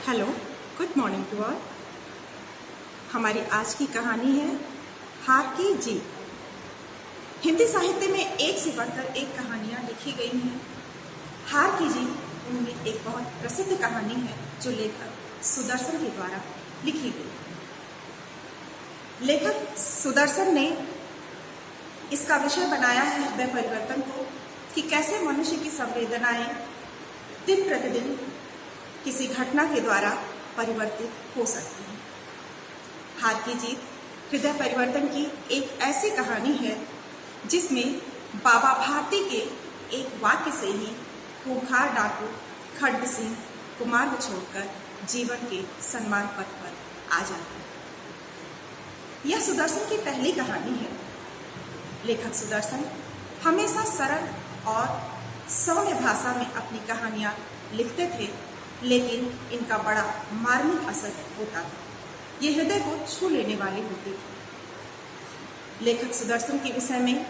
Hello, good morning to all. हमारी आज की कहानी है हार की जीत। हिंदी साहित्य में एक से बढ़कर एक कहानियाँ लिखी गई हैं। हार की जीत उनमें एक बहुत प्रसिद्ध कहानी है जो लेखक सुदर्शन के द्वारा लिखी गई। लेखक सुदर्शन ने इसका विषय बनाया है हृदय परिवर्तन को, कि कैसे मनुष्य की संवेदनाएं दिन प्रतिदिन किसी घटना के द्वारा परिवर्तित हो सकती हैं। हार की जीत हृदय परिवर्तन की एक ऐसी कहानी है जिसमें बाबा भारती के एक वाक्य से ही खूंखार डाकू खड्ग सिंह कुमार को छोड़कर जीवन के सन्मान पथ पर आ जाता है। यह सुदर्शन की पहली कहानी है। लेखक सुदर्शन हमेशा सरल और सौम्य भाषा में अपनी कहानियाँ लिखते थे, लेकिन इनका बड़ा मार्मिक असर होता था। ये हृदय को छू लेने वाली होती थी। लेखक सुदर्शन के विषय में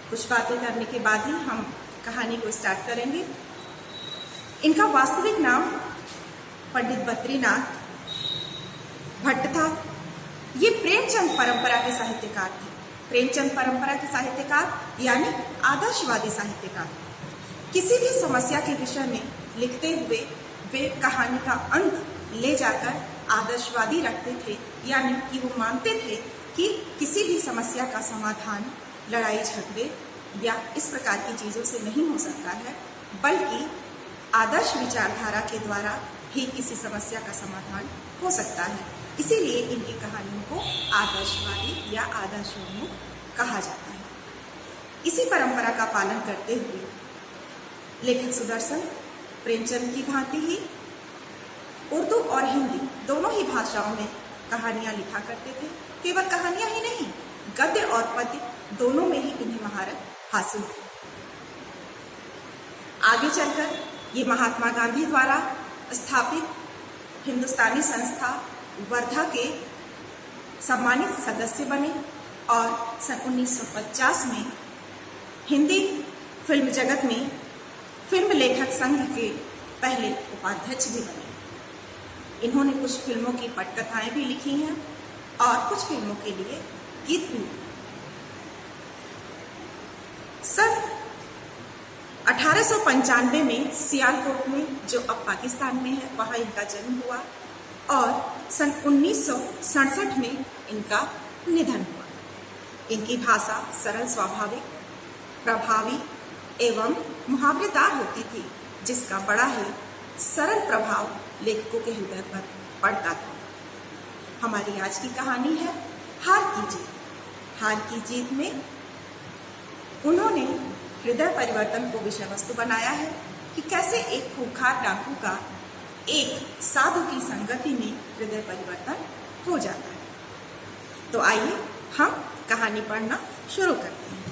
कुछ बातें करने के बाद ही हम कहानी को स्टार्ट करेंगे। इनका वास्तविक नाम पंडित बद्रीनाथ भट्ट था। ये प्रेमचंद परंपरा के साहित्यकार थे। प्रेमचंद परंपरा के साहित्यकार यानी आदर्शवादी साहित्यकार। किसी भी समस्या के विषय में लिखते हुए वे कहानी का अंत ले जाकर आदर्शवादी रखते थे, यानी कि वो मानते थे कि किसी भी समस्या का समाधान लड़ाई झगड़े या इस प्रकार की चीज़ों से नहीं हो सकता है, बल्कि आदर्श विचारधारा के द्वारा ही किसी समस्या का समाधान हो सकता है। इसीलिए इनकी कहानियों को आदर्शवादी या आदर्शोन्मुख कहा जाता है। इसी परंपरा का पालन करते हुए लेखक सुदर्शन प्रेमचंद की भांति ही उर्दू और हिंदी दोनों ही भाषाओं में कहानियाँ लिखा करते थे। केवल कहानियाँ ही नहीं, गद्य और पद्य दोनों में ही इन्हें महारत हासिल थी। आगे चलकर ये महात्मा गांधी द्वारा स्थापित हिंदुस्तानी संस्था वर्धा के सम्मानित सदस्य बने और सन 1950 में हिंदी फिल्म जगत में फिल्म लेखक संघ के पहले उपाध्यक्ष भी बने। इन्होंने कुछ फिल्मों की पटकथाएं भी लिखी हैं और कुछ फिल्मों के लिए गीत भी। सन 1895 में सियालकोट में, जो अब पाकिस्तान में है, वहाँ इनका जन्म हुआ और सन 1967 में इनका निधन हुआ। इनकी भाषा सरल, स्वाभाविक, प्रभावी एवं मुहावरेदार होती थी, जिसका बड़ा ही सरल प्रभाव लेखकों के हृदय पर पड़ता था। हमारी आज की कहानी है हार की जीत। हार की जीत में उन्होंने हृदय परिवर्तन को विषय वस्तु बनाया है कि कैसे एक खूंखार डाकू का एक साधु की संगति में हृदय परिवर्तन हो जाता है। तो आइए हम कहानी पढ़ना शुरू करते हैं।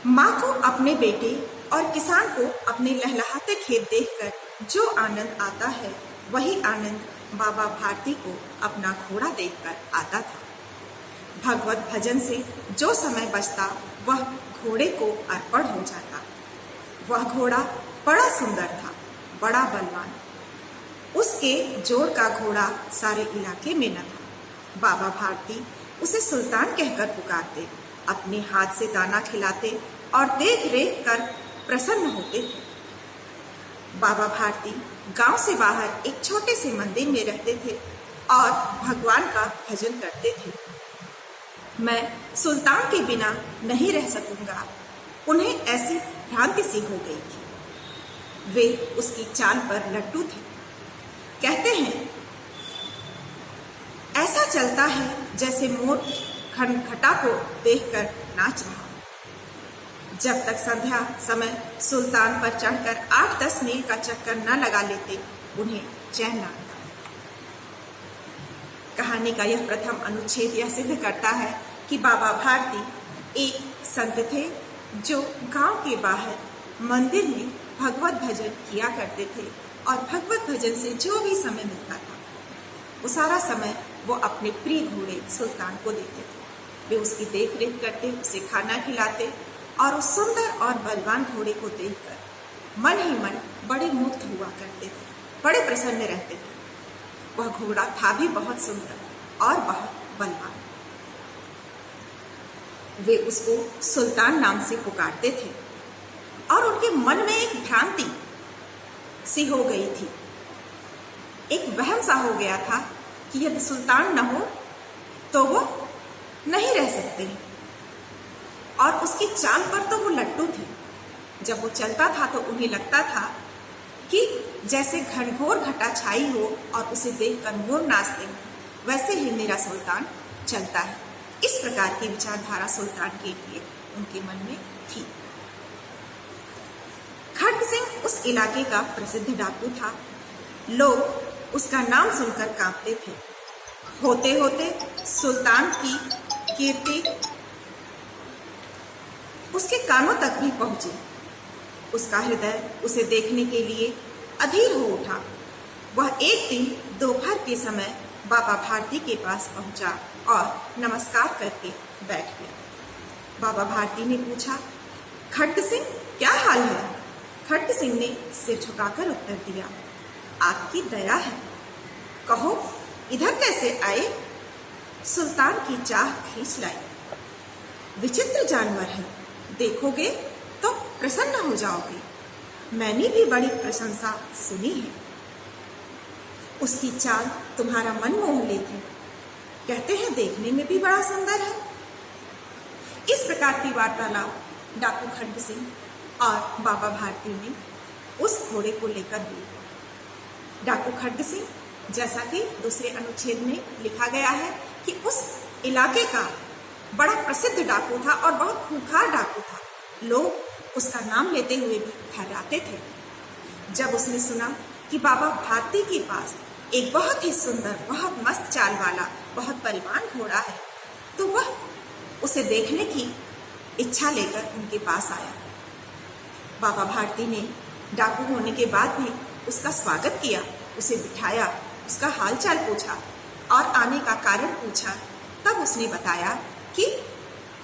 माँ को अपने बेटे और किसान को अपने लहलहाते खेत देखकर जो आनंद आता है, वही आनंद बाबा भारती को अपना घोड़ा देखकर आता था। भगवत भजन से जो समय बचता वह घोड़े को अर्पण हो जाता। वह घोड़ा बड़ा सुंदर था, बड़ा बलवान। उसके जोड़ का घोड़ा सारे इलाके में न था। बाबा भारती उसे सुल्तान कहकर पुकारते, अपने हाथ से दाना खिलाते और देख रेख कर प्रसन्न होते थे। बाबा भारती गांव से बाहर एक छोटे से मंदिर में रहते थे और भगवान का भजन करते थे। मैं सुल्तान के बिना नहीं रह सकूंगा, उन्हें ऐसी भ्रांति सी हो गई थी। वे उसकी चाल पर लट्टू थे। कहते हैं, ऐसा चलता है जैसे मोर खनखटा को देखकर नाच रहा। जब तक संध्या समय सुल्तान पर चढ़कर 8-10 मील का चक्कर न लगा लेते, उन्हें चैन न आता। कहानी का यह प्रथम अनुच्छेद यह सिद्ध करता है कि बाबा भारती एक संत थे जो गांव के बाहर मंदिर में भगवत भजन किया करते थे और भगवत भजन से जो भी समय मिलता था, वो सारा समय वो अपने प्रिय घोड़े सुल्तान को देते थे। वे उसकी देख रेख करते, उसे खाना खिलाते और उस सुंदर और बलवान घोड़े को देखकर मन ही मन बड़े मुग्ध हुआ करते थे, बड़े प्रसन्न रहते थे। वह घोड़ा था भी बहुत सुंदर और बहुत बलवान। वे उसको सुल्तान नाम से पुकारते थे और उनके मन में एक भ्रांति सी हो गई थी, एक वहम सा हो गया था कि यदि सुल्तान न हो तो वो नहीं रह सकते। और उसकी चाल पर तो वो लट्टू थे। जब वो चलता था तो उन्हें लगता था कि जैसे घनघोर घटा छाई हो और उसे देखकर मोर नाचते हो, वैसे ही मेरा सुल्तान चलता है। इस प्रकार की विचारधारा सुल्तान के लिए उनके मन में थी। खड्ग सिंह उस इलाके का प्रसिद्ध डाकू था। लोग उसका नाम सुनकर कांपते थे। होते होते सुल्तान की कीर्ति उसके कानों तक भी पहुंची। उसका हृदय उसे देखने के लिए अधीर हो उठा। वह एक दिन दोपहर के समय बाबा भारती के पास पहुंचा और नमस्कार करके बैठ गया। बाबा भारती ने पूछा, खड्ग सिंह क्या हाल है? खड्ग सिंह ने सिर झुकाकर उत्तर दिया, आपकी दया है, कहो इधर कैसे आए? सुल्तान की चाह खींच लाई। विचित्र जानवर है, देखोगे तो प्रसन्न हो जाओगे। मैंने भी बड़ी प्रशंसा सुनी है। उसकी चाल तुम्हारा मन मोह लेगी। कहते हैं देखने में भी बड़ा सुंदर है। इस प्रकार की वार्तालाप डाकू खड्ग सिंह और बाबा भारती ने उस घोड़े को लेकर हुई। डाकू खड्ग सिंह, जैसा कि दूसरे अनुच्छेद में लिखा गया है कि उस इलाके का बड़ा प्रसिद्ध डाकू था और बहुत खूंखार डाकू था। लोग उसका नाम लेते हुए भी ठहराते थे। जब उसने सुना कि बाबा भारती के पास एक बहुत ही सुंदर, बहुत मस्त चाल वाला, बहुत बलवान घोड़ा है, तो वह उसे देखने की इच्छा लेकर उनके पास आया। बाबा भारती ने डाकू होने के बाद भी उसका स्वागत किया, उसे बिठाया, उसका हालचाल पूछा और आने का कारण पूछा। तब उसने बताया कि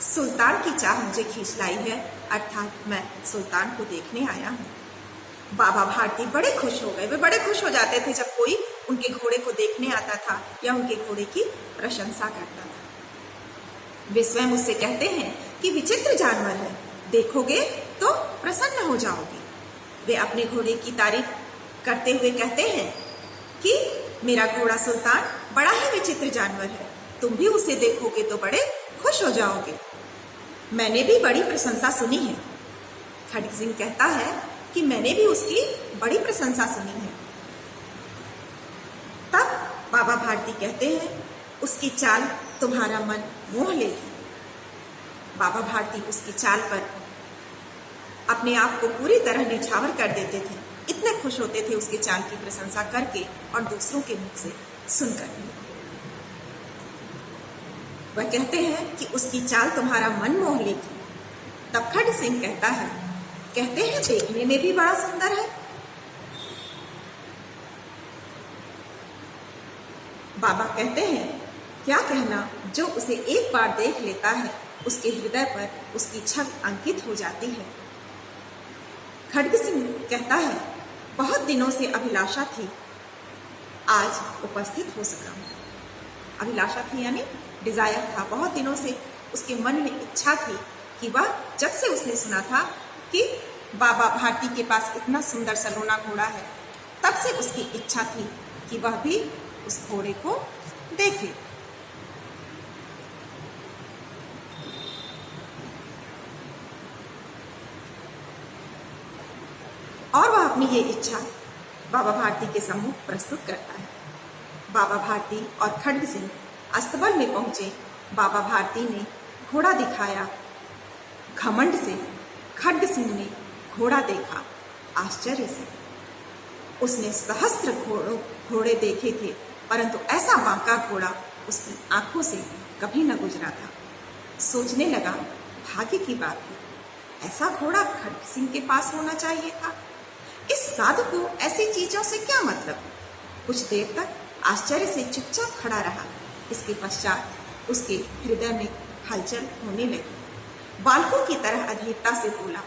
सुल्तान की चाह मुझे खींच लाई है, अर्थात मैं सुल्तान को देखने आया हूँ। बाबा भारती बड़े खुश हो गए। वे बड़े खुश हो जाते थे जब कोई उनके घोड़े को देखने आता था या उनके घोड़े की प्रशंसा करता था। वे स्वयं उससे कहते हैं कि विचित्र जानवर है, देखोगे तो प्रसन्न हो जाओगे। वे अपने घोड़े की तारीफ करते हुए कहते हैं कि मेरा घोड़ा सुल्तान बड़ा ही विचित्र जानवर है, तुम भी उसे देखोगे तो बड़े खुश हो जाओगे। मैंने भी बड़ी प्रशंसा सुनी है। खड्ग सिंह कहता है कि मैंने भी उसकी बड़ी प्रशंसा सुनी है। तब बाबा भारती कहते हैं, उसकी चाल तुम्हारा मन मोह लेगी। बाबा भारती उसकी चाल पर अपने आप को पूरी तरह निछावर कर देते थे। इतने खुश होते थे उसकी चाल की प्रशंसा करके और दूसरों के मुख से सुनकर। वह कहते हैं कि उसकी चाल तुम्हारा मन मोह लेगी। तब खड्ग सिंह कहता है, कहते हैं देखने में भी बड़ा सुंदर है। बाबा कहते हैं, क्या कहना, जो उसे एक बार देख लेता है उसके हृदय पर उसकी छवि अंकित हो जाती है। खड्ग सिंह कहता है, बहुत दिनों से अभिलाषा थी, आज उपस्थित हो सका। अभिलाषा थी यानी डिजायर था। बहुत दिनों से उसके मन में इच्छा थी कि वह, जब से उसने सुना था कि बाबा भारती के पास इतना सुंदर सलोना घोड़ा है, तब से उसकी इच्छा थी कि वह भी उस घोड़े को देखे। और वह अपनी ये इच्छा बाबा भारती के सम्मुख प्रस्तुत करता है। बाबा भारती और खड्ग सिंह अस्तबल में पहुंचे। बाबा भारती ने घोड़ा दिखाया। घमंड से खड्ग सिंह ने घोड़ा देखा, आश्चर्य से। उसने सहस्त्र घोड़े देखे थे, परंतु ऐसा बांका घोड़ा उसकी आंखों से कभी न गुजरा था। सोचने लगा, भाग्य की बात है, ऐसा घोड़ा खड्ग सिंह के पास होना चाहिए था। इस साधु को ऐसी चीजों से क्या मतलब? कुछ देर तक आश्चर्य से चुपचाप खड़ा रहा। इसके पश्चात उसके हृदय में हलचल होने लगी। बालकों की तरह अधीरता से बोला,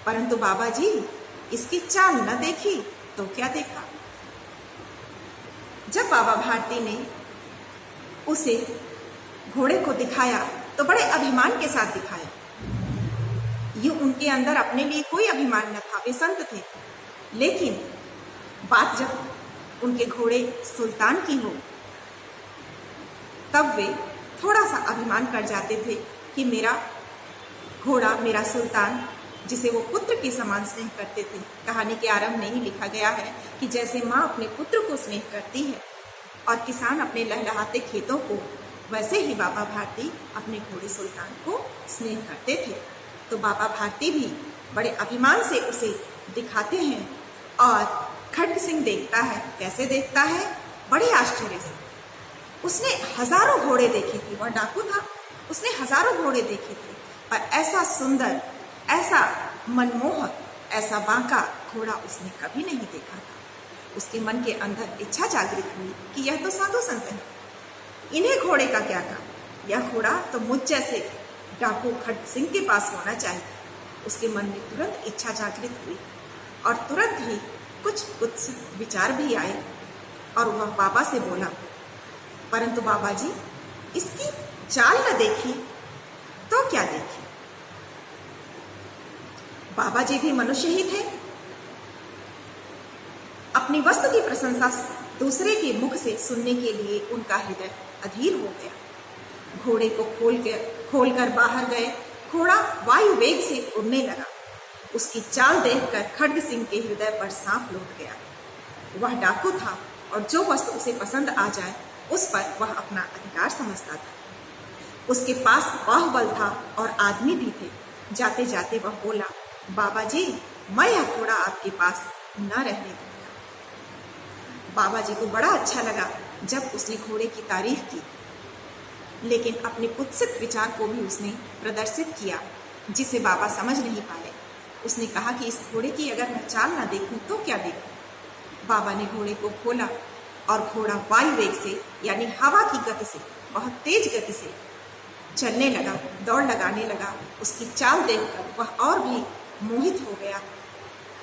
परंतु बाबा जी, इसकी चाल न देखी तो क्या देखा। जब बाबा भारती ने उसे घोड़े को दिखाया तो बड़े अभिमान के साथ दिखाया। यूं उनके अंदर अपने लिए कोई अभिमान न था, वे संत थे, लेकिन बात जब उनके घोड़े सुल्तान की हो तब वे थोड़ा सा अभिमान कर जाते थे कि मेरा घोड़ा, मेरा सुल्तान, जिसे वो पुत्र के समान स्नेह करते थे। कहानी के आरंभ में ही लिखा गया है कि जैसे माँ अपने पुत्र को स्नेह करती है और किसान अपने लहलहाते खेतों को, वैसे ही बाबा भारती अपने घोड़े सुल्तान को स्नेह करते थे। तो बाबा भारती भी बड़े अभिमान से उसे दिखाते हैं और खड्ग सिंह देखता है। कैसे देखता है? बड़े आश्चर्य से। उसने हजारों घोड़े देखे थे, वह डाकू था, उसने हजारों घोड़े देखे थे, पर ऐसा सुंदर, ऐसा मनमोहक, ऐसा बांका घोड़ा उसने कभी नहीं देखा था। उसके मन के अंदर इच्छा जागृत हुई कि यह तो साधु संत है, इन्हें घोड़े का क्या काम, यह घोड़ा तो मुझ जैसे डाकू खड्ग सिंह के पास होना चाहिए। उसके मन में तुरंत इच्छा जागृत हुई और तुरंत ही कुछ कुत्सित विचार भी आए और वह बाबा से बोला, परंतु बाबा जी, इसकी चाल न देखी तो क्या देखी। बाबा जी भी मनुष्य ही थे। अपनी वस्तु की प्रशंसा दूसरे के मुख से सुनने के लिए उनका हृदय अधीर हो गया। घोड़े को खोलकर बाहर गए। घोड़ा वायु वेग से उड़ने लगा। उसकी चाल देखकर खड्ग सिंह के हृदय पर सांप लौट गया। वह डाकू था और जो वस्तु उसे पसंद आ जाए उस पर वह अपना अधिकार समझता था। उसके पास बाहुबल था और आदमी भी थे। जाते जाते वह बोला, बाबा जी, मैं यह घोड़ा आपके पास न रहने दूंगा। बाबा जी को बड़ा अच्छा लगा जब उसने घोड़े की तारीफ की, लेकिन अपने कुत्सित विचार को भी उसने प्रदर्शित किया जिसे बाबा समझ नहीं पाए। उसने कहा कि इस घोड़े की अगर मैं चाल ना देखूं तो क्या देखूं। बाबा ने घोड़े को खोला और घोड़ा वायु वेग से, यानी हवा की गति से, बहुत तेज गति से चलने लगा, दौड़ लगाने लगा। उसकी चाल देखकर वह और भी मोहित हो गया।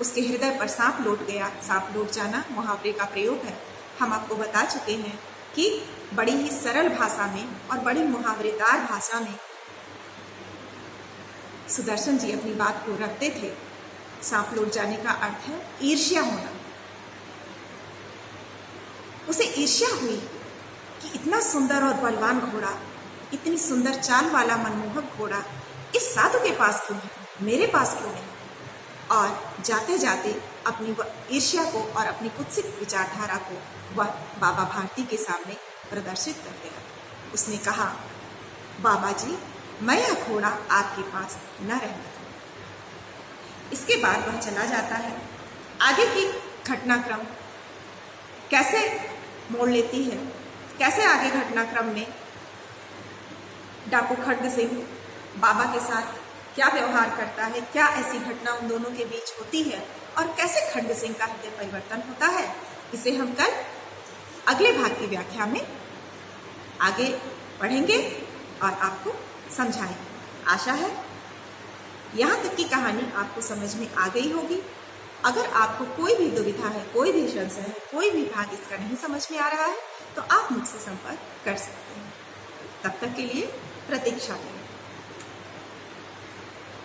उसके हृदय पर सांप लौट गया। सांप लौट जाना मुहावरे का प्रयोग है। हम आपको बता चुके हैं कि बड़ी ही सरल भाषा में और बड़ी मुहावरेदार भाषा में सुदर्शन जी अपनी बात को रखते थे। सांप लौट जाने का अर्थ है ईर्ष्या होना। उसे ईर्ष्या हुई कि इतना सुंदर और बलवान घोड़ा, इतनी सुंदर चाल वाला मनमोहक घोड़ा इस साधु के पास क्यों है, मेरे पास क्यों नहीं। और जाते जाते अपनी ईर्ष्या को और अपनी कुत्सित विचारधारा को वह बाबा भारती के सामने प्रदर्शित कर गया। उसने कहा, बाबा जी, मैं यह घोड़ा आपके पास न रहने दूंगा। इसके बाद वह चला जाता है। आगे की घटनाक्रम कैसे मोड़ लेती है, कैसे आगे घटनाक्रम में डाकू खड्ग सिंह बाबा के साथ क्या व्यवहार करता है, क्या ऐसी घटना उन दोनों के बीच होती है और कैसे खड्ग सिंह का हृदय परिवर्तन होता है, इसे हम कल अगले भाग की व्याख्या में आगे पढ़ेंगे और आपको समझाएंगे। आशा है यहाँ तक की कहानी आपको समझ में आ गई होगी। अगर आपको कोई भी दुविधा है, कोई भी संशय है, कोई भी भाग इसका नहीं समझ में आ रहा है तो आप मुझसे संपर्क कर सकते हैं। तब तक के लिए प्रतीक्षा करें।